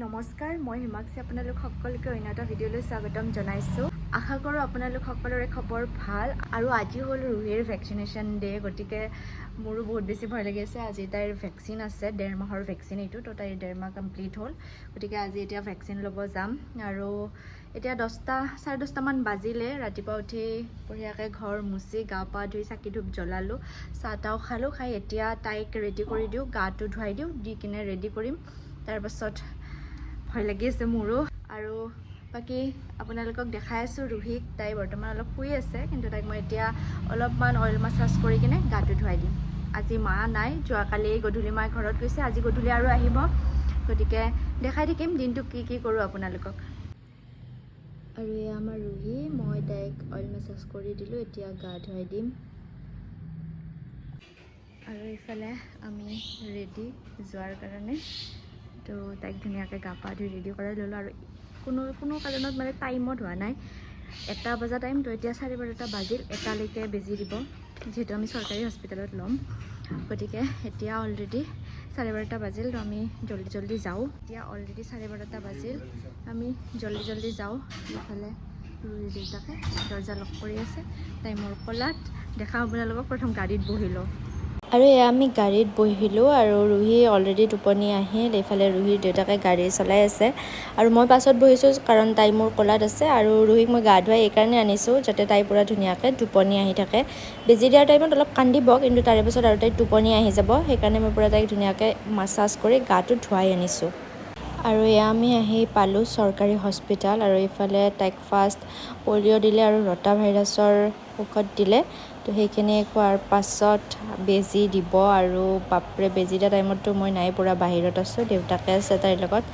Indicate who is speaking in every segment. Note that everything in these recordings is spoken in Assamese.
Speaker 1: নমস্কাৰ, মই হিমাক্ষী আপোনালোক সকলোকে অন্য এটা ভিডিঅ'লৈ স্বাগতম জনাইছোঁ। আশা কৰোঁ আপোনালোক সকলোৰে খবৰ ভাল। আৰু আজি হ'ল ৰুহিৰ ভেকচিনেশ্যন ডে, গতিকে মোৰো বহুত বেছি ভয় লাগি আছে। আজি তাইৰ ভেকচিন আছে, 1.5 মাহৰ ভেকচিন এইটো, তো তাইৰ 1.5 মাহ কমপ্লিট হ'ল। গতিকে আজি এতিয়া ভেকচিন ল'ব যাম। আৰু এতিয়া 10:30 10:30মান বাজিলে। ৰাতিপুৱা উঠি বঢ়িয়াকৈ ঘৰ মুচি গা পা ধুই চাকি ধূপ জ্বলালোঁ, চাহ তাহ খালোঁ। খাই এতিয়া তাইক ৰেডি কৰি দিওঁ, গাটো ধুৱাই দিওঁ, দি কিনে ৰেডি কৰিম। তাৰপাছত ভয় লাগি আছে মোৰো। আৰু বাকী আপোনালোকক দেখাই আছোঁ ৰুহিক। তাই বৰ্তমান অলপ শুই আছে, কিন্তু তাইক মই এতিয়া অলপমান অইল মাছাজ কৰি কিনে গাটো ধুৱাই দিম। আজি মা নাই, যোৱাকালি গধূলি মায়ে ঘৰত গৈছে, আজি গধূলি আৰু আহিব। গতিকে দেখাই থাকিম দিনটো কি কি কৰোঁ আপোনালোকক। আৰু এয়া আমাৰ ৰুহি, মই তাইক অইল মাছাজ কৰি দিলোঁ, এতিয়া গা ধুৱাই দিম। আৰু এইফালে আমি ৰেডি যোৱাৰ কাৰণে, তো তাইক ধুনীয়াকৈ গা পা ধুই ৰেডি কৰাই ল'লোঁ। আৰু কোনো কাৰণত মানে টাইমত হোৱা নাই, 1টা বজা টাইম, তো এতিয়া 12:30 বাজিল। 1টালৈকে বেজি দিব, যিহেতু আমি চৰকাৰী হস্পিটেলত ল'ম। গতিকে এতিয়া অলৰেডি 12:30 বাজিল, তো আমি জল্দি যাওঁ। এতিয়া অলৰেডি 12:30 বাজিল, আমি জল্দি যাওঁ। ইফালে ৰুহিৰ দেউতাকে দৰ্জা লক কৰি আছে, তাই মোৰ কোলাত। দেখা আপোনালোকক প্ৰথম গাড়ীত বহিলোঁ। আৰু এয়া আমি গাড়ীত বহিলোঁ, আৰু ৰুহি অলৰেডি টোপনি আহিল। এইফালে ৰুহিৰ দেউতাকে গাড়ী চলাই আছে, আৰু মই পাছত বহিছোঁ কাৰণ তাই মোৰ কোলাত আছে। আৰু ৰুহিক মই গা ধুৱাই এইকাৰণে আনিছোঁ যাতে তাই পূৰা ধুনীয়াকৈ টোপনি আহি থাকে। বেজি দিয়াৰ টাইমত অলপ কান্দিব, কিন্তু তাৰে পিছত আৰু তাই টোপনি আহি যাব। সেইকাৰণে মই পূৰা তাইক ধুনীয়াকৈ মাছাজ কৰি গাটো ধুৱাই আনিছোঁ। আৰু এয়া আমি আহি পালোঁ চৰকাৰী হস্পিটাল। আৰু এইফালে তাইক ফাৰ্ষ্ট পলিঅ' দিলে আৰু ৰটা ভাইৰাছৰ ঔষধ দিলে। তো সেইখিনি খোৱাৰ পাছত বেজি দিব। আৰু বাপৰে, বেজি দিয়া টাইমততো মই নাই, পূৰা বাহিৰত আছোঁ, দেউতাকে আছে তাইৰ লগত।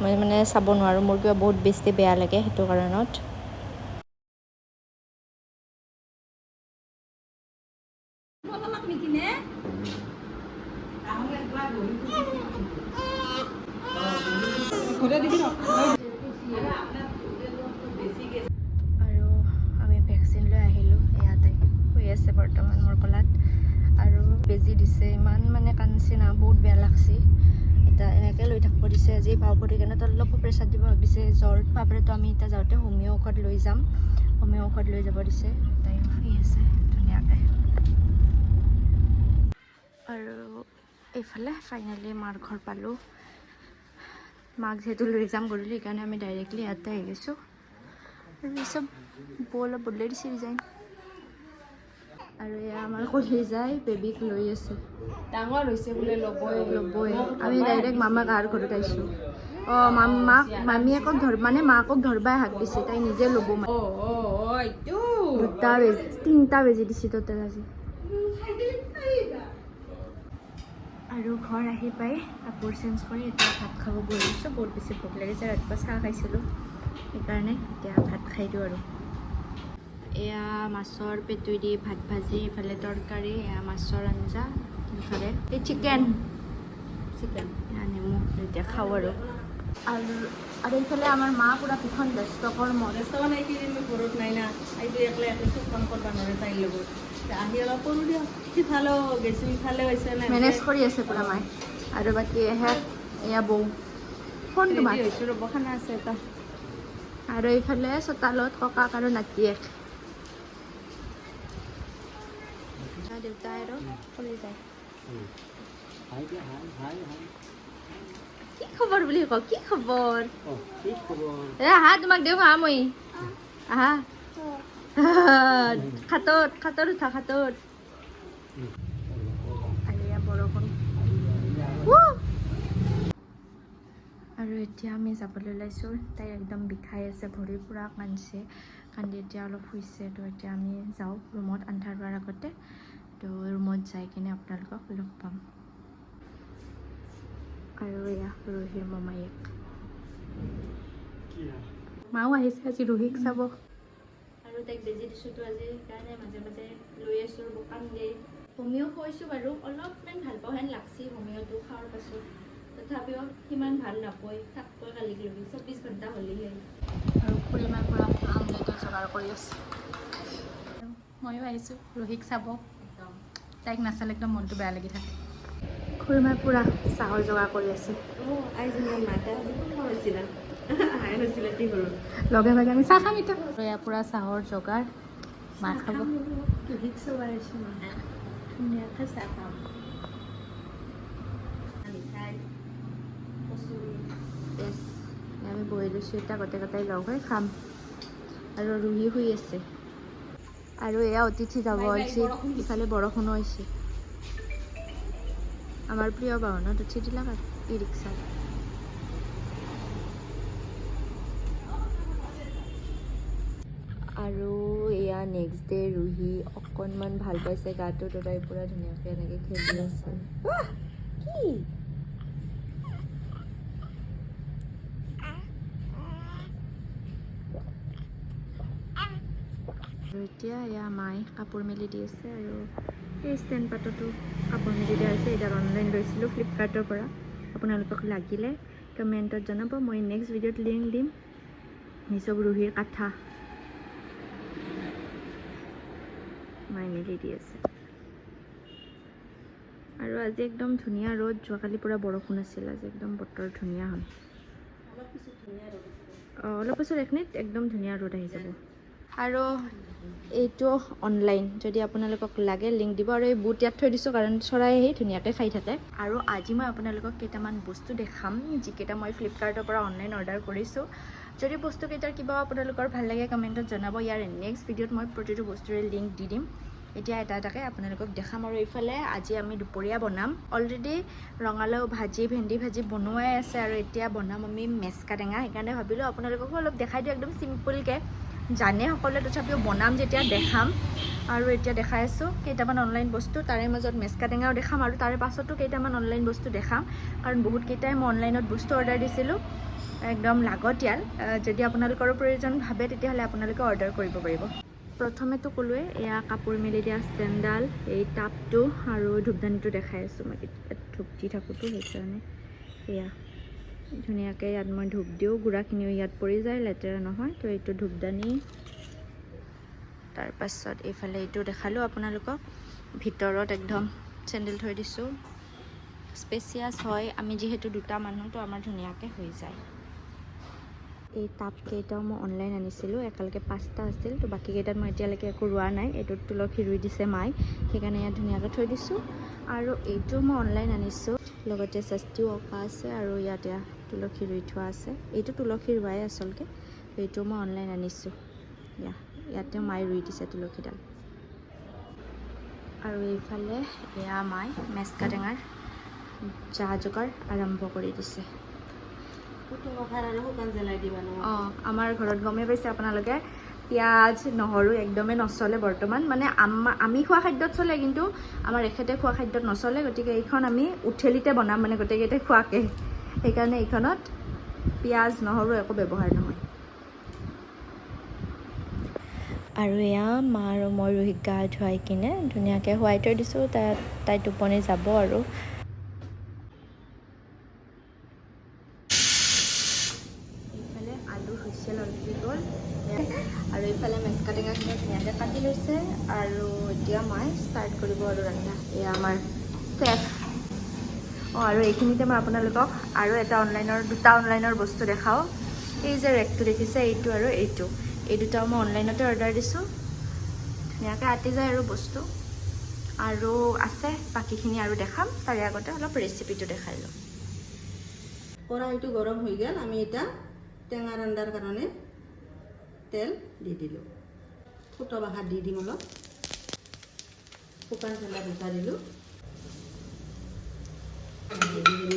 Speaker 1: মই মানে চাব নোৱাৰোঁ, মোৰ কিবা বহুত বেছি বেয়া লাগে সেইটো কাৰণত। আৰু আমি ভেকচিন লৈ আহিলোঁ। এয়া তাই শুই আছে বৰ্তমান মোৰ কোলাত, আৰু বেজি দিছে। ইমান মানে কান্দছি না, বহুত বেয়া লাগছি। এতিয়া এনেকৈ লৈ থাকিব দিছে। আজি বাওঁভৰি কাৰণে অলপ প্ৰেছাৰ দিব দিছে। জ্বৰ পাবৰেতো আমি এতিয়া যাওঁতে হোমিঅ' ঔষধ লৈ যাম, হোমিঅ' ঔষধ লৈ যাব দিছে। তাই শুই আছে ধুনীয়াকৈ। আৰু এইফালে ফাইনেলি মাৰ ঘৰ পালোঁ। মাক যিহেতু লৈ যাম গধূলি, সেইকাৰণে আমি ডাইৰেক্টলি ইয়াতে আহি গৈছোঁ। আৰু এই চব অলপ বদলাই দিছে ডিজাইন। আৰু এয়া আমাৰ কলিজাই বেবীক লৈ আছে,
Speaker 2: ডাঙৰ হৈছে বোলে, ল'বই।
Speaker 1: আমি ডাইৰেক্ট মামাক আহাৰ ঘৰত আহিছোঁ। মামীয়েকক মাকক ধৰবাই হাক দিছে, তাই নিজে ল'ব।
Speaker 2: এইটো
Speaker 1: 3টা বেজি দিছে টোটেল আজি। আৰু ঘৰ আহি পাই কাপোৰ চেঞ্জ কৰি এতিয়া ভাত খাব বহিছোঁ। বহুত বেছি ভোক লাগিছে, ৰাতিপুৱা চাহ খাইছিলোঁ, সেইকাৰণে এতিয়া ভাত খাই দিওঁ। আৰু এয়া মাছৰ পেটু দি ভাত ভাজি, এইফালে তৰকাৰী, এয়া মাছৰ আঞ্জা, এইফালে এই চিকেন এয়া নেমু। এতিয়া খাওঁ। আৰু এইফালে আমাৰ মা পূৰা ভীষণ ব্যস্ত কৰ্মত।
Speaker 2: মানে এইকেইদিন মই ঘৰত নাই না, এইটো একলাই চব কাম কৰিব নোৱাৰে তাইৰ লগত। আহি অলপ কৰোঁ দিয়ক, সিফালেও গেছোঁ, ইফালেও হৈছে নাই,
Speaker 1: মেনেজ কৰি আছে পূৰা মায়ে। আৰু বাকী এয়া বৌ ফোন তোমাৰ
Speaker 2: হৈছোঁ ৰ'ব, খানা আছে এটা।
Speaker 1: আৰু এইফালে চোতালত ককাক আৰু নাতিয়েক। দেউতা আৰু কলি যায়। কি খবৰ বুলি কওঁ? কি খবৰ? আহা, তোমাক দেও আহা। মই আহা খাটত উঠা, খাটত। আৰু এয়া বৰষুণ। আৰু এতিয়া আমি যাবলৈ ওলাইছোঁ। তাই একদম বিষাই আছে, ভৰি পূৰা কান্দি এতিয়া অলপ শুইছে। তো এতিয়া আমি যাওঁ ৰুমত, আন্ধাৰ হোৱাৰ আগতে। তো ৰুমত যাই কিনে আপোনালোকক লগ পাম। আৰু এয়া ৰুহিৰ মামায়েক, মাও আহিছে আজি ৰুহিক চাব। আৰু তাইক বেজি দিছোঁতো আজি, সেইকাৰণে মাজে মাজে লৈ আছোঁ। কান্দে। হোমিঅ' খুৱাইছোঁ বাৰু, অলপমান ভাল পোৱা হেন লাগছি হোমিঅ'টো খোৱাৰ পাছত। তথাপিও সিমান ভাল নাপায়, থাকবই কালিক লগি 24 ঘণ্টা হ'লেহে। আৰু খুৰীমাই পূৰা আমলেটৰ যোগাৰ কৰি আছে। ময়ো আহিছোঁ ৰুহিক চাব। তাইক নাচালে একদম মনটো বেয়া লাগি থাকে। খুৰীমাই পূৰা চাহৰ যোগাৰ কৰি আছে।
Speaker 2: নাছিলা আহে নাছিলে কি কৰোঁ
Speaker 1: লগে ভাগে আমি চাহ খাম এতিয়া ইয়াৰ পৰা চাহৰ যোগাৰ মাৰ খাব
Speaker 2: ধুনীয়াকৈ চাহ খাম মিঠাই কচুৰি
Speaker 1: য়েছ আমি বহি লৈছোঁ এতিয়া গোটেই গোটাই লগ হৈ খাম আৰু ৰুহি শুই আছে আৰু এয়া অতিথি যাব হৈছে ইফালে বৰষুণো হৈছে আমাৰ প্ৰিয় বাহনত উঠি দিলাক আৰু ই ৰিক্সাত আৰু এয়া নেক্সট ডে ৰুহি অকণমান ভাল পাইছে গাটো তো তাই পূৰা ধুনীয়াকৈ এনেকৈ খেলি আছে কি আৰু এতিয়া এয়া মায়ে কাপোৰ মেলি দি আছে আৰু এই ষ্টেণ্ড পাততো কাপোৰ মেলি দিয়া আছে এতিয়া অনলাইন লৈছিলোঁ ফ্লিপকাৰ্টৰ পৰা আপোনালোকক লাগিলে কমেণ্টত জনাব মই নেক্সট ভিডিঅ'ত লিংক দিম নিচব ৰুহিৰ কাঠা মায়ে মেলি দি আছে আৰু আজি একদম ধুনীয়া ৰ'দ যোৱাকালি পূৰা বৰষুণ আছিল আজি একদম বতৰ ধুনীয়া হ'ল অলপ পিছত এইখিনিত একদম ধুনীয়া ৰ'দ আহি যাব আৰু এইটো অনলাইন যদি আপোনালোকক লাগে লিংক দিব আৰু এই বুট ইয়াত থৈ দিছোঁ কাৰণ চৰাই আহি ধুনীয়াকৈ খাই থাকে আৰু আজি মই আপোনালোকক কেইটামান বস্তু দেখাম যিকেইটা মই ফ্লিপকাৰ্টৰ পৰা অনলাইন অৰ্ডাৰ কৰিছোঁ যদি বস্তুকেইটাৰ কিবা আপোনালোকৰ ভাল লাগে কমেণ্টত জনাব ইয়াৰ নেক্সট ভিডিঅ'ত মই প্ৰতিটো বস্তুৰে লিংক দি দিম এতিয়া এটা এটাকৈ আপোনালোকক দেখাম আৰু এইফালে আজি আমি দুপৰীয়া বনাম অলৰেডি ৰঙালাও ভাজি ভেন্দি ভাজি বনোৱাই আছে আৰু এতিয়া বনাম আমি মেচকা টেঙা সেইকাৰণে ভাবিলোঁ আপোনালোককো অলপ দেখাই দিওঁ একদম চিম্পলকৈ জানে সকলোৱে তথাপিও বনাম যেতিয়া দেখাম আৰু এতিয়া দেখাই আছোঁ কেইটামান অনলাইন বস্তু তাৰে মাজত মেচকা টেঙাও দেখাম আৰু তাৰে পাছতো কেইটামান অনলাইন বস্তু দেখাম কাৰণ বহুতকেইটাই মই অনলাইনত বস্তু অৰ্ডাৰ দিছিলোঁ একদম লাগতিয়াল যদি আপোনালোকৰো প্ৰয়োজন ভাবে তেতিয়াহ'লে আপোনালোকে অৰ্ডাৰ কৰিব পাৰিব প্ৰথমেতো ক'লোৱে এয়া কাপোৰ মেলি দিয়া ষ্টেণ্ডডাল এই টাবটো আৰু ধূপদানিটো দেখাই আছোঁ মই ধূপ দি থাকোঁতো সেইকাৰণে এয়া ধুনীয়াকৈ ইয়াত মই ধূপ দিওঁ গুড়াখিনিও ইয়াত পৰি যায় লেতেৰা নহয় তো এইটো ধূপদানি তাৰপাছত এইফালে এইটো দেখালোঁ আপোনালোকক ভিতৰত একদম চেণ্ডেল থৈ দিছোঁ স্পেচিয়াছ হয় আমি যিহেতু দুটা মানুহ তো আমাৰ ধুনীয়াকৈ হৈ যায় এই টাবকেইটাও মই অনলাইন আনিছিলোঁ একেলগে 5টা আছিল তো বাকীকেইটাত মই এতিয়ালৈকে একো ৰোৱা নাই এইটোত তুলসী ৰুই দিছে মায়ে সেইকাৰণে ইয়াত ধুনীয়াকৈ থৈ দিছোঁ আৰু এইটো মই অনলাইন আনিছোঁ লগতে ষষ্ঠীও অঁকা আছে আৰু ইয়াতে তুলসী ৰুই থোৱা আছে এইটো তুলসী ৰুৱাই আচলতে এইটো মই অনলাইন আনিছোঁ ইয়াতে মায়ে ৰুই দিছে তুলসীডাল আৰু এইফালে এয়া মায়ে মেচকা টেঙাৰ যা যোগাৰ আৰম্ভ কৰি দিছে আমাৰ ঘৰত গমেই পাইছে আপোনালোকে পিঁয়াজ নহৰু একদমেই নচলে বৰ্তমান মানে আমি খোৱা খাদ্যত চলে কিন্তু আমাৰ এখেতে খোৱা খাদ্যত নচলে গতিকে এইখন আমি উঠেলিতে বনাম মানে গোটেইকেইটাই খোৱাকৈ সেইকাৰণে এইখনত পিঁয়াজ নহৰু একো ব্যৱহাৰ নহয় আৰু এয়া মা আৰু মই ৰোহিক গা ধুৱাই কিনে ধুনীয়াকৈ শুৱাই থৈ দিছোঁ তাই টোপনি যাব আৰু এইফালে আলু হুইছেল অলৰেডি গ'ল আৰু এইফালে মেচকা টেঙাখিনি ধুনীয়াকৈ কাটি লৈছে আৰু এতিয়া মই ষ্টাৰ্ট কৰিব আৰু ৰন্ধা এয়া আমাৰ চেফ আৰু এইখিনিতে মই আপোনালোকক আৰু দুটা অনলাইনৰ বস্তু দেখাওঁ এই যে ৰেকটো দেখিছে এইটো আৰু এইটো এই দুটাও মই অনলাইনতে অৰ্ডাৰ দিছোঁ ধুনীয়াকৈ আঁতি যায় আৰু বস্তু আৰু আছে বাকীখিনি আৰু দেখাম তাৰে আগতে অলপ ৰেচিপিটো দেখাই লওঁ
Speaker 2: কড়াইটো গৰম হৈ গ'ল আমি এতিয়া টেঙা ৰন্ধাৰ কাৰণে তেল দি দিলোঁ ফুটা বাহাৰ দি দিম অলপ শুকান জ্বলা দুটা দিলোঁ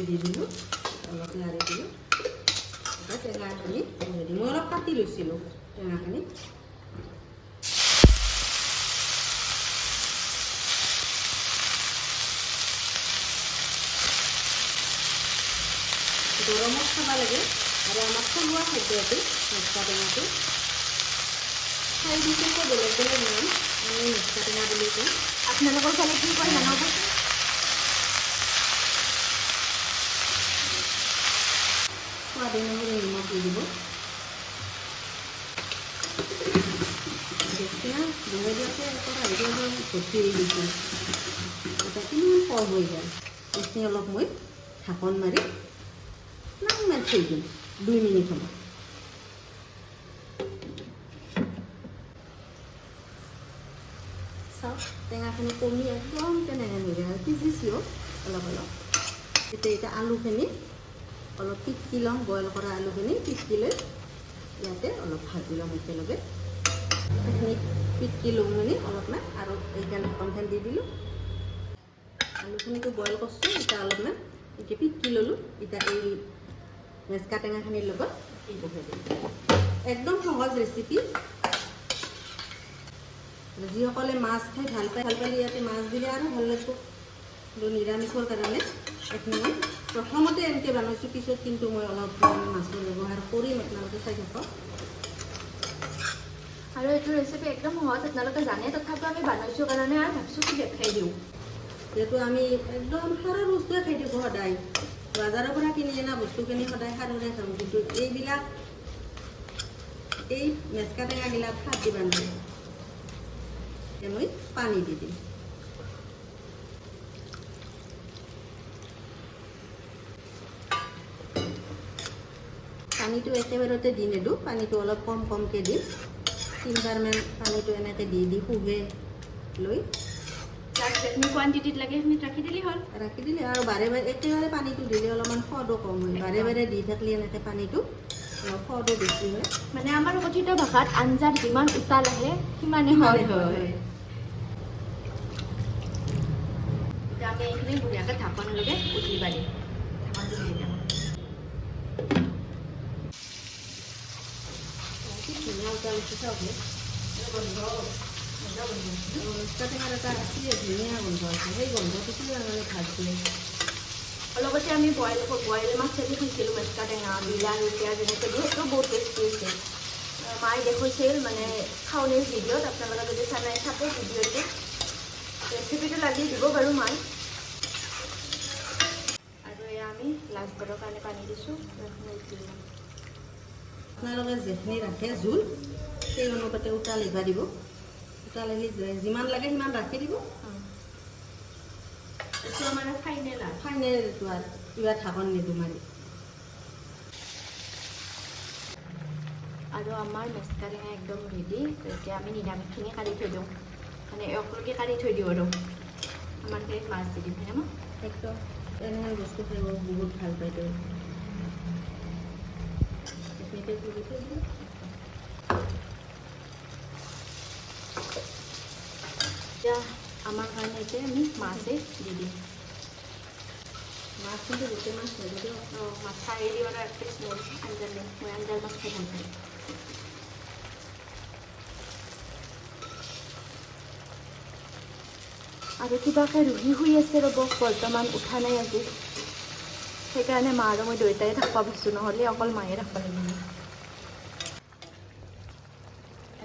Speaker 2: দি দিলোঁ অলপ লাৰি দিলোঁ টেঙাখিনি ৰেডি মই অলপ কাটি লৈছিলোঁ টেঙাখিনি গৰমত খাব লাগে আৰু আমাৰ থলুৱা খাদ্য এইটো মেচকা টেঙাটো ঠাই বিশেষকৈ বেলেগ বেলেগ নাম আমি মেচকা টেঙা বুলি কওঁ
Speaker 1: আপোনালোকৰ ফালে কি কয় জনাব
Speaker 2: সোৱাদ অনুসৰি নিমখ দি দিব বেছিনা বনাই দিওঁতে ভৰ্তি হৈ গৈছিল এটা কিমান কম হৈ গ'ল এইখিনি অলপ মই ঢাকন মাৰি ইমান থৈ দিম 2 মিনিট সময়। চাওক টেঙাখিনি কমি একদম কেনেকৈ হৈ যায় সিজিছেও অলপ অলপ। এতিয়া আলুখিনি অলপ পিটকি ল'ম, বইল কৰা আলুখিনি পিটকি লৈ ইয়াতে অলপ ভাজি ল'ম একেলগে। এইখিনি পিটকি ল'ম মানে অলপমান, আৰু এইখন ঢাকনখন দি দিলোঁ। আলুখিনিটো বইল কৰিছোঁ, এতিয়া অলপমান এতিয়া পিটকি ল'লোঁ। এতিয়া এই মেচকা টেঙাখিনিৰ লগত এই বহাই দিলোঁ। একদম সহজ ৰেচিপি। যিসকলে মাছ খাই ভাল পালে ইয়াতে মাছ দিলে আৰু ভাল লাগিব। নিৰামিষৰ কাৰণে এইখিনি মই প্ৰথমতে এনেকৈ বনাইছোঁ, পিছত কিন্তু মই অলপ মাছৰ ব্যৱহাৰ কৰিম, আপোনালোকে চাই থাকক।
Speaker 1: আৰু এইটো ৰেচিপি একদম সহজ, আপোনালোকে জানে, তথাপিও আমি বনাইছোঁ কাৰণে আৰু ভাবিছোঁ কি দেখাই দিওঁ।
Speaker 2: যিহেতু আমি একদম সাৰৰ বস্তুৱে খাই থাকোঁ সদায়, বজাৰৰ পৰা কিনি অনা বস্তুখিনি সদায় সাৰৰে খাওঁ, কিন্তু এইবিলাক এই মেচকা টেঙাবিলাক সাৰ দিব নালাগে। মই পানী দি দিম। পানীটো একেবাৰতে দি নিদিওঁ, পানীটো অলপ কম কমকৈ দিম। 3বাৰমান পানীটো এনেকৈ দি শুহে লৈ
Speaker 1: যিখিনি কোৱান্টিটিত লাগে সেইখিনিত ৰাখি দিলে হ'ল।
Speaker 2: ৰাখি দিলে আৰু বাৰে বাৰে একেবাৰে পানীটো দিলে অলপমান সোৱাদো কম হয়। বাৰে বাৰে দি থাকিলে এনেকৈ পানীটো অলপ সোৱাদো বেছি হয়।
Speaker 1: মানে আমাৰ কথিত ভাষাত আঞ্জাত যিমান উতাল আহে সিমানে সোৱাদ হয়। এতিয়া আমি এইখিনি ধুনীয়াকৈ ঢাকন লগে উতলিব দিম। ঢাকনটো দি দিম।
Speaker 2: ধুনীয়া উতাল উঠি চাওক। মেচকা টেঙাৰ এটা ধুনীয়া গোন্ধ আছে, সেই গোন্ধটো কি মানে ভাজিলে।
Speaker 1: লগতে আমি বইল মাছেদি খাইছিলোঁ মেচকা টেঙা, বিলাহী, পিঁয়াজ এনেকৈ দিওঁ, সেইটো বহুত টেষ্টি হৈছে। মায়ে দেখুৱাইছিল মানে খাৱনিৰ ভিডিঅ'ত, আপোনালোকে যদি চাই নাই থাকে ভিডিঅ'টো, ৰেচিপিটো লাগি দিব বাৰু মায়ে। আৰু এয়া আমি লাষ্টবাৰৰ কাৰণে পানী দিছোঁ।
Speaker 2: আপোনালোকে যিখিনি ৰাখে জোল, সেই অনুপাতে উতাল আহিব দিব। উতাল আহিলে যিমান লাগে সিমান ৰাখি দিব।
Speaker 1: এইটো আমাৰ ফাইনেল
Speaker 2: এইটো আৰু কিবা ঢাকন নিদিওঁ মাৰি।
Speaker 1: আৰু আমাৰ মেচকা টেঙা একদম ৰেডি। এতিয়া আমি নিৰামিষখিনি কাঢ়ি থৈ দিওঁ, মানে এওঁলোকে কাঢ়ি থৈ দিওঁ আৰু আমাৰ সেই মাছ দি দিম হয়নে?
Speaker 2: একদম এনেহেন বস্তু খাই বহুত ভাল পাই তেওঁ।
Speaker 1: এতিয়া আমাৰ কাৰণে এতিয়া আমি মাছেই দি দিম।
Speaker 2: মাছ কিন্তু গোটেই মাছ নিদিওঁ।
Speaker 1: মাছ চাৰি দিওঁ আৰু এক পিচ মোৰ আঞ্জাৰ দিম। মই আঞ্জাৰ মাছ খাই ভাল পাওঁ। আৰু কিবাকে ৰুহি শুই আছে ৰ'ব, বৰ্তমান উঠা নাই আজি। সেইকাৰণে মা আৰু মই দুয়োটাই থাকিব পাৰিছোঁ, নহ'লে অকল মায়ে থাকিব লাগিব।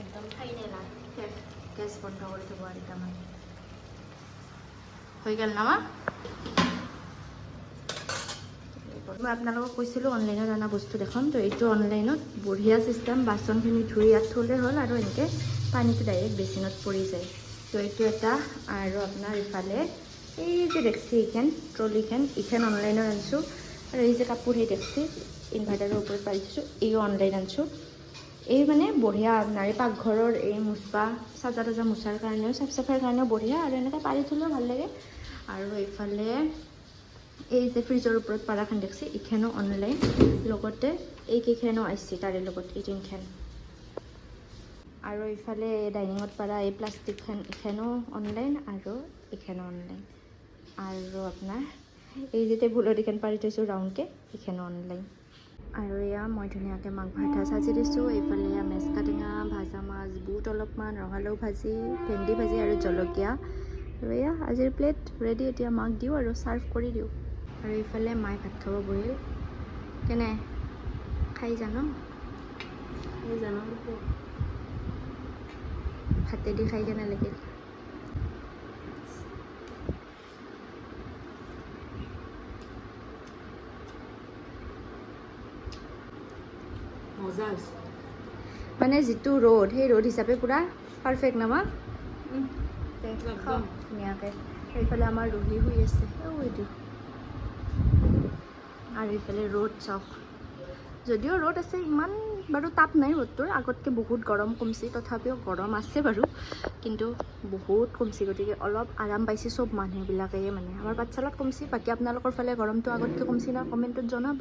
Speaker 1: একদম ফাইনেল গেছ বন্ধ কৰি থ'ব আৰু দুটামান হৈ গ'ল না মা? মই আপোনালোকক কৈছিলোঁ অনলাইনত অনা বস্তু দেখাম, তো এইটো অনলাইনত বঢ়িয়া চিষ্টেম। বাচনখিনি ধুই ইয়াত থ'লে হ'ল আৰু এনেকৈ পানীটো ডাইৰেক্ট বেচিনত পৰি যায়। তো এইটো এটা, আৰু আপোনাৰ ইফালে এই যে দেখছি এইখন ট্ৰলিখন, এইখন অনলাইনত আনিছোঁ। আৰু এই যে কাপোৰ সেই দেখছি ইনভাৰ্টাৰৰ ওপৰত পাৰি দিছোঁ, এইও অনলাইন আনিছোঁ। এই মানে বঢ়িয়া আপোনাৰ এই পাকঘৰৰ এই মুচবা চাজা তাজা মোচাৰ কাৰণেও, চাফ চাফাৰ কাৰণেও বঢ়িয়া, আৰু এনেকৈ পাৰি থ'লেও ভাল লাগে। আৰু এইফালে এই যে ফ্ৰিজৰ ওপৰত পাৰাখন দেখছি, এইখনো অনলাইন। লগতে এইকেইখনো আহিছে তাৰে লগত, এই তিনিখন। আৰু ইফালে ডাইনিঙত পাৰা এই প্লাষ্টিকখন, এইখনো অনলাইন, আৰু এইখনো অনলাইন। আৰু আপোনাৰ এই যে টেবুলত এইখন পাৰি থৈছোঁ ৰাউণ্ডকৈ, এইখনো অনলাইন। আৰু এয়া মই ধুনীয়াকৈ মাংস এটা চাজি দিছোঁ। এইফালে এয়া মেচকা টেঙা, ভাজা মাছ, বুট অলপমান, ৰঙালাও ভাজি, ভেন্দি ভাজি আৰু জলকীয়া। আৰু এয়া আজিৰ প্লেট ৰেডি। এতিয়া মাক দিওঁ আৰু ছাৰ্ভ কৰি দিওঁ। আৰু এইফালে মায়ে ভাত খাব বহিল। কেনে খাই জানো? ভাতেদি খাই কেনে লাগিল?
Speaker 2: মজা হৈছে।
Speaker 1: মানে যিটো ৰ'দ, সেই ৰ'দ হিচাপে পূৰা পাৰফেক্ট নামা।
Speaker 2: একদম
Speaker 1: ধুনীয়াকৈ। সেইফালে আমাৰ ৰুহি শুই আছে, এইটো। আৰু এইফালে ৰ'দ চাওক, যদিও ৰ'দ আছে ইমান বাৰু তাপ নাই ৰ'দটোৰ, আগতকৈ বহুত গৰম কমছি, তথাপিও গৰম আছে বাৰু, কিন্তু বহুত কমছি, গতিকে অলপ আৰাম পাইছে চব মানুহবিলাকেই মানে। আমাৰ পাঠশালাত কমছি, বাকী আপোনালোকৰ ফালে গৰমটো আগতকৈ কমছি না, কমেণ্টত জনাব।